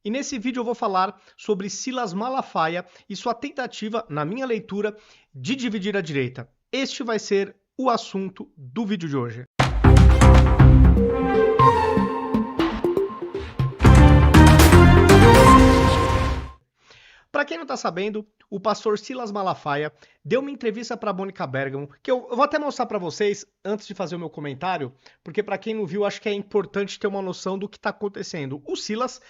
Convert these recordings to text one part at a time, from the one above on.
e nesse vídeo eu vou falar sobre Silas Malafaia e sua tentativa, na minha leitura, de dividir a direita. Este vai ser o assunto do vídeo de hoje. Para quem não está sabendo, o pastor Silas Malafaia deu uma entrevista para a Mônica Bergamo, que eu vou até mostrar para vocês antes de fazer o meu comentário, porque para quem não viu, acho que é importante ter uma noção do que está acontecendo. O Silas,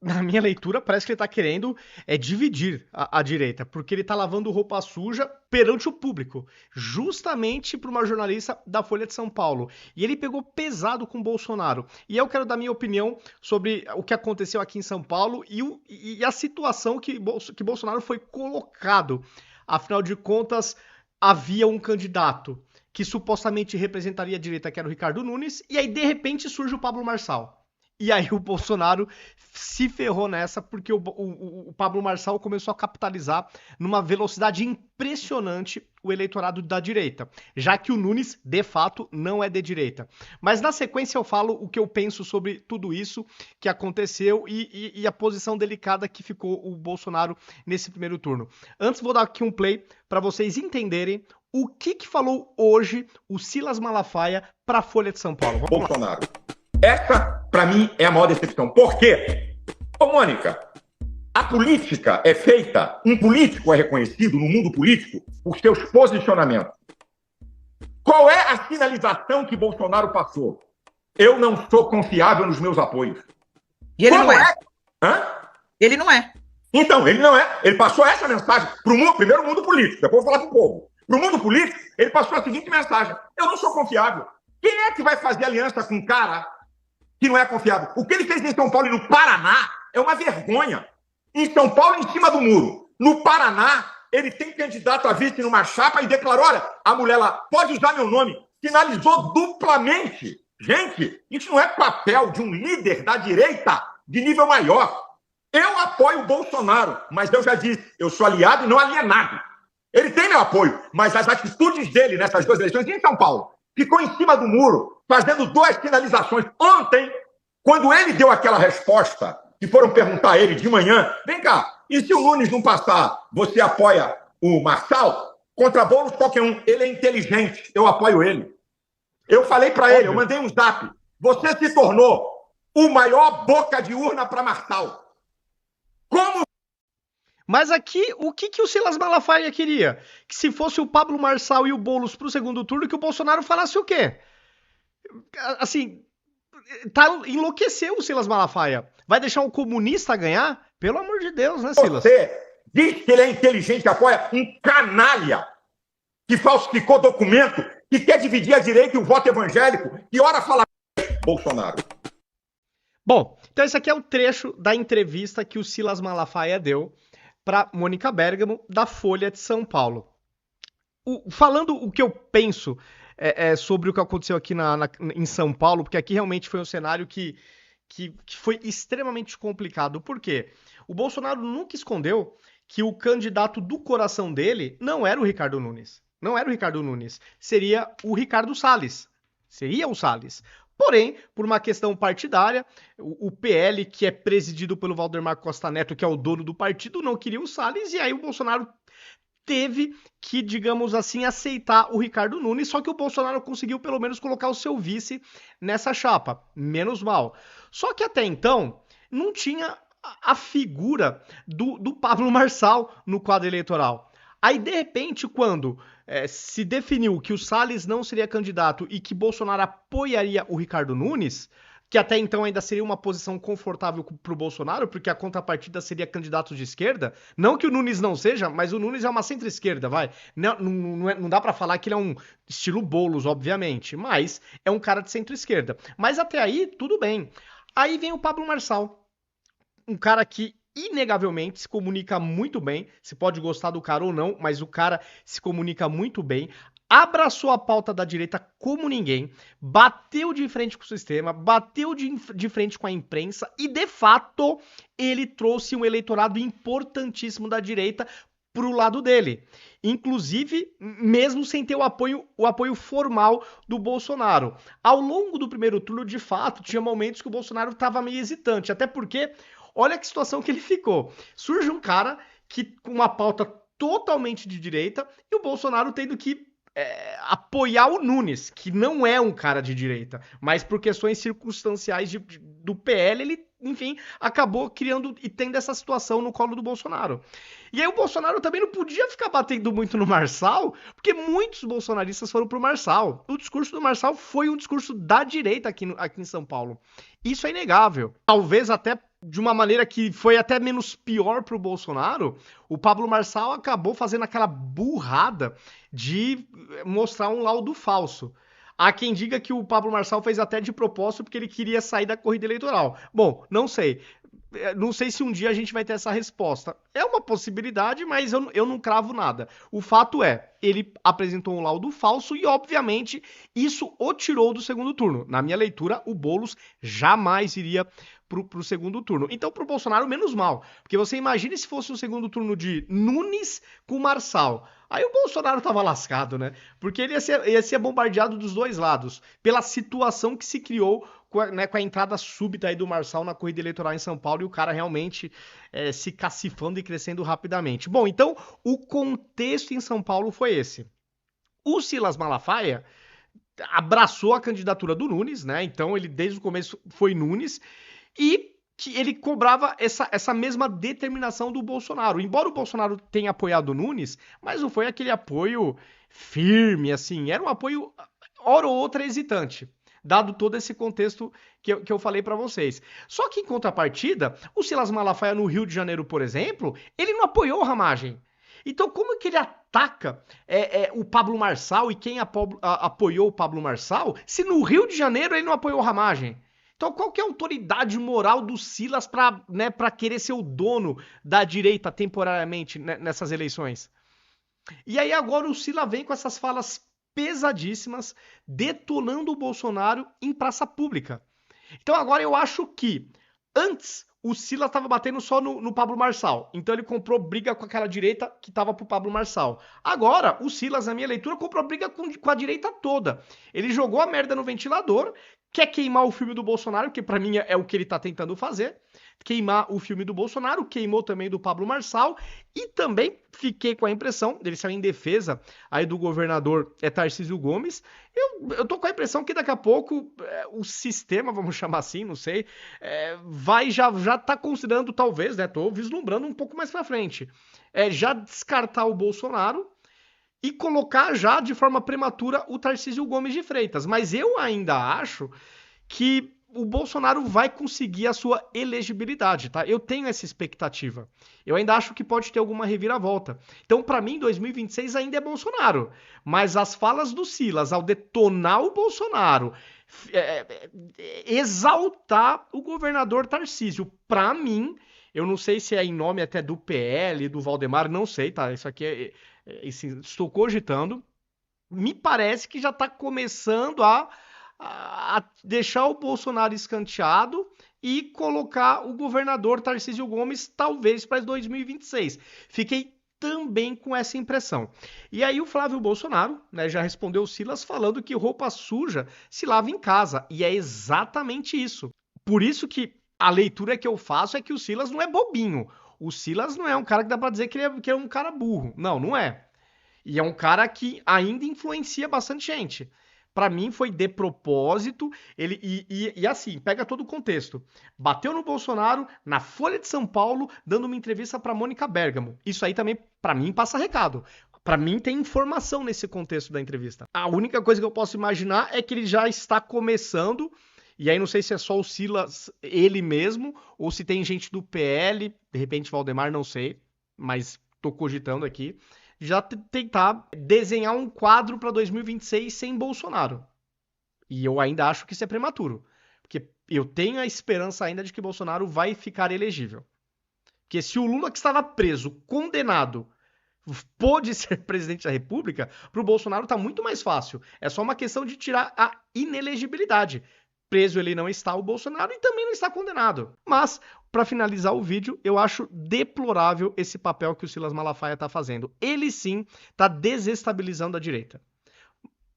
na minha leitura, parece que ele tá querendo dividir a direita, porque ele tá lavando roupa suja perante o público, justamente para uma jornalista da Folha de São Paulo. E ele pegou pesado com o Bolsonaro. E eu quero dar minha opinião sobre o que aconteceu aqui em São Paulo e a situação que Bolsonaro foi colocado. Afinal de contas, havia um candidato que supostamente representaria a direita, que era o Ricardo Nunes, e aí de repente surge o Pablo Marçal. E aí o Bolsonaro se ferrou nessa porque o Pablo Marçal começou a capitalizar numa velocidade impressionante o eleitorado da direita, já que o Nunes, de fato, não é de direita. Mas na sequência eu falo o que eu penso sobre tudo isso que aconteceu e a posição delicada que ficou o Bolsonaro nesse primeiro turno. Antes vou dar aqui um play para vocês entenderem o que falou hoje o Silas Malafaia para a Folha de São Paulo. Vamos Bolsonaro. Essa, para mim, é a maior decepção. Por quê? Ô, Mônica, a política é feita, um político é reconhecido no mundo político por seus posicionamentos. Qual é a sinalização que Bolsonaro passou? Eu não sou confiável nos meus apoios. E ele não é. Hã? Ele não é. Então, ele não é. Ele passou essa mensagem para o mundo, primeiro o mundo político, depois eu vou falar para o povo. Para o mundo político, ele passou a seguinte mensagem: eu não sou confiável. Quem é que vai fazer aliança com um cara que não é confiável? O que ele fez em São Paulo e no Paraná é uma vergonha. Em São Paulo, em cima do muro. No Paraná, ele tem candidato a vice numa chapa e declarou: olha, a mulher lá pode usar meu nome. Sinalizou duplamente. Gente, isso não é papel de um líder da direita de nível maior. Eu apoio o Bolsonaro, mas eu já disse, eu sou aliado e não alienado. Ele tem meu apoio, mas as atitudes dele nessas duas eleições em São Paulo ficou em cima do muro, fazendo duas sinalizações. Ontem, quando ele deu aquela resposta, que foram perguntar a ele de manhã: vem cá, e se o Nunes não passar, você apoia o Marçal? Contra Boulos, qualquer um. Ele é inteligente, eu apoio ele. Eu falei para ele, eu mandei um zap: você se tornou o maior boca de urna para Marçal. Como? Mas aqui, o que o Silas Malafaia queria? Que se fosse o Pablo Marçal e o Boulos pro segundo turno, que o Bolsonaro falasse o quê? Assim, enlouqueceu o Silas Malafaia. Vai deixar um comunista ganhar? Pelo amor de Deus, né, Silas? Você diz que ele é inteligente, apoia um canalha que falsificou documento, que quer dividir a direita e o voto evangélico, e ora fala Bolsonaro. Bom, então esse aqui é o trecho da entrevista que o Silas Malafaia deu para Mônica Bergamo, da Folha de São Paulo. Falando o que eu penso sobre o que aconteceu aqui em São Paulo, porque aqui realmente foi um cenário que foi extremamente complicado. Por quê? O Bolsonaro nunca escondeu que o candidato do coração dele não era o Ricardo Nunes. Não era o Ricardo Nunes. Seria o Ricardo Salles. Seria o Salles. Porém, por uma questão partidária, o PL, que é presidido pelo Valdemar Costa Neto, que é o dono do partido, não queria o Salles, e aí o Bolsonaro teve que, digamos assim, aceitar o Ricardo Nunes, só que o Bolsonaro conseguiu pelo menos colocar o seu vice nessa chapa, menos mal. Só que até então, não tinha a figura do Pablo Marçal no quadro eleitoral. Aí, de repente, quando se definiu que o Salles não seria candidato e que Bolsonaro apoiaria o Ricardo Nunes, que até então ainda seria uma posição confortável para o Bolsonaro, porque a contrapartida seria candidato de esquerda, não que o Nunes não seja, mas o Nunes é uma centro-esquerda, vai. Não dá para falar que ele é um estilo Boulos, obviamente, mas é um cara de centro-esquerda. Mas até aí, tudo bem. Aí vem o Pablo Marçal, um cara que inegavelmente se comunica muito bem. Você pode gostar do cara ou não, mas o cara se comunica muito bem. Abraçou a pauta da direita como ninguém, bateu de frente com o sistema, bateu de frente com a imprensa e, de fato, ele trouxe um eleitorado importantíssimo da direita pro lado dele. Inclusive, mesmo sem ter o apoio formal do Bolsonaro. Ao longo do primeiro turno, de fato, tinha momentos que o Bolsonaro estava meio hesitante, até porque olha que situação que ele ficou. Surge um cara que com uma pauta totalmente de direita e o Bolsonaro tendo que apoiar o Nunes, que não é um cara de direita, mas por questões circunstanciais do PL, ele, enfim, acabou criando e tendo essa situação no colo do Bolsonaro. E aí o Bolsonaro também não podia ficar batendo muito no Marçal, porque muitos bolsonaristas foram pro Marçal. O discurso do Marçal foi um discurso da direita aqui em São Paulo. Isso é inegável. Talvez até de uma maneira que foi até menos pior pro Bolsonaro, o Pablo Marçal acabou fazendo aquela burrada de mostrar um laudo falso. Há quem diga que o Pablo Marçal fez até de propósito porque ele queria sair da corrida eleitoral. Bom, não sei. Não sei se um dia a gente vai ter essa resposta. É uma possibilidade, mas eu não cravo nada. O fato é, ele apresentou um laudo falso e, obviamente, isso o tirou do segundo turno. Na minha leitura, o Boulos jamais iria pro segundo turno. Então, pro Bolsonaro, menos mal. Porque você imagine se fosse um segundo turno de Nunes com Marçal. Aí o Bolsonaro tava lascado, né? Porque ele ia ser bombardeado dos dois lados. Pela situação que se criou com a entrada súbita aí do Marçal na corrida eleitoral em São Paulo e o cara realmente se cacifando e crescendo rapidamente. Bom, então o contexto em São Paulo foi esse. O Silas Malafaia abraçou a candidatura do Nunes, né? Então ele desde o começo foi Nunes e que ele cobrava essa mesma determinação do Bolsonaro. Embora o Bolsonaro tenha apoiado o Nunes, mas não foi aquele apoio firme, assim. Era um apoio, hora ou outra, hesitante, dado todo esse contexto que eu falei pra vocês. Só que, em contrapartida, o Silas Malafaia no Rio de Janeiro, por exemplo, ele não apoiou Ramagem. Então, como é que ele ataca o Pablo Marçal e quem apoiou o Pablo Marçal, se no Rio de Janeiro ele não apoiou Ramagem? Então, qual que é a autoridade moral do Silas para querer ser o dono da direita temporariamente nessas eleições? E aí agora o Silas vem com essas falas pesadíssimas, detonando o Bolsonaro em praça pública. Então agora eu acho que antes o Silas estava batendo só no Pablo Marçal. Então ele comprou briga com aquela direita que estava pro Pablo Marçal. Agora, o Silas, na minha leitura, comprou briga com a direita toda. Ele jogou a merda no ventilador, quer queimar o filme do Bolsonaro, que pra mim é o que ele tá tentando fazer. Queimar o filme do Bolsonaro, queimou também do Pablo Marçal. E também fiquei com a impressão, ele saiu em defesa aí do governador Tarcísio Gomes. Eu tô com a impressão que daqui a pouco o sistema, vamos chamar assim, não sei, já tá considerando, talvez, né, tô vislumbrando um pouco mais pra frente, já descartar o Bolsonaro e colocar já de forma prematura o Tarcísio Gomes de Freitas. Mas eu ainda acho que o Bolsonaro vai conseguir a sua elegibilidade, tá? Eu tenho essa expectativa. Eu ainda acho que pode ter alguma reviravolta. Então, para mim, 2026 ainda é Bolsonaro. Mas as falas do Silas ao detonar o Bolsonaro, exaltar o governador Tarcísio, para mim, eu não sei se é em nome até do PL, do Valdemar, não sei, tá? Isso aqui estou cogitando. Me parece que já está começando a deixar o Bolsonaro escanteado e colocar o governador Tarcísio Gomes talvez para 2026. Fiquei também com essa impressão. E aí o Flávio Bolsonaro, né, já respondeu o Silas falando que roupa suja se lava em casa. E é exatamente isso. Por isso que a leitura que eu faço é que o Silas não é bobinho. O Silas não é um cara que dá para dizer que é um cara burro. Não, não é. E é um cara que ainda influencia bastante gente. Pra mim foi de propósito, e assim, pega todo o contexto. Bateu no Bolsonaro, na Folha de São Paulo, dando uma entrevista pra Mônica Bergamo. Isso aí também, pra mim, passa recado. Pra mim tem informação nesse contexto da entrevista. A única coisa que eu posso imaginar é que ele já está começando, e aí não sei se é só o Silas, ele mesmo, ou se tem gente do PL, de repente Valdemar, não sei, mas tô cogitando aqui, já tentar desenhar um quadro para 2026 sem Bolsonaro. E eu ainda acho que isso é prematuro. Porque eu tenho a esperança ainda de que Bolsonaro vai ficar elegível. Porque se o Lula, que estava preso, condenado, pôde ser presidente da República, para o Bolsonaro tá muito mais fácil. É só uma questão de tirar a inelegibilidade. Preso ele não está, o Bolsonaro, e também não está condenado. Mas, para finalizar o vídeo, eu acho deplorável esse papel que o Silas Malafaia está fazendo. Ele sim está desestabilizando a direita.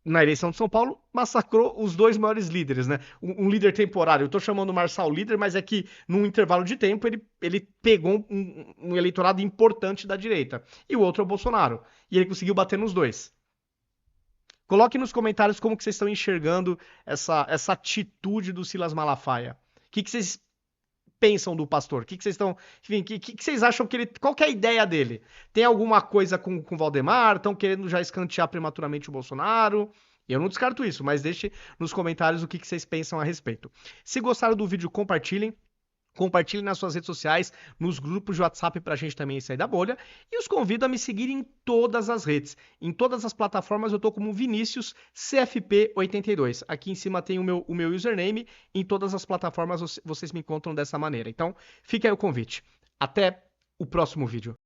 na eleição de São Paulo, massacrou os dois maiores líderes, né? Um líder temporário, eu tô chamando o Marçal líder, mas é que num intervalo de tempo ele pegou um eleitorado importante da direita. E o outro é o Bolsonaro. E ele conseguiu bater nos dois. Coloque nos comentários como que vocês estão enxergando essa atitude do Silas Malafaia. O que vocês pensam do pastor? O que vocês estão. Enfim, o que vocês acham que ele. Qual que é a ideia dele? Tem alguma coisa com o Valdemar? Estão querendo já escantear prematuramente o Bolsonaro? Eu não descarto isso, mas deixe nos comentários o que vocês pensam a respeito. Se gostaram do vídeo, compartilhem. Compartilhem nas suas redes sociais, nos grupos de WhatsApp pra gente também sair da bolha. E os convido a me seguir em todas as redes. Em todas as plataformas eu tô como Vinícius CFP82. Aqui em cima tem o meu username. Em todas as plataformas vocês me encontram dessa maneira. Então, fica aí o convite. Até o próximo vídeo.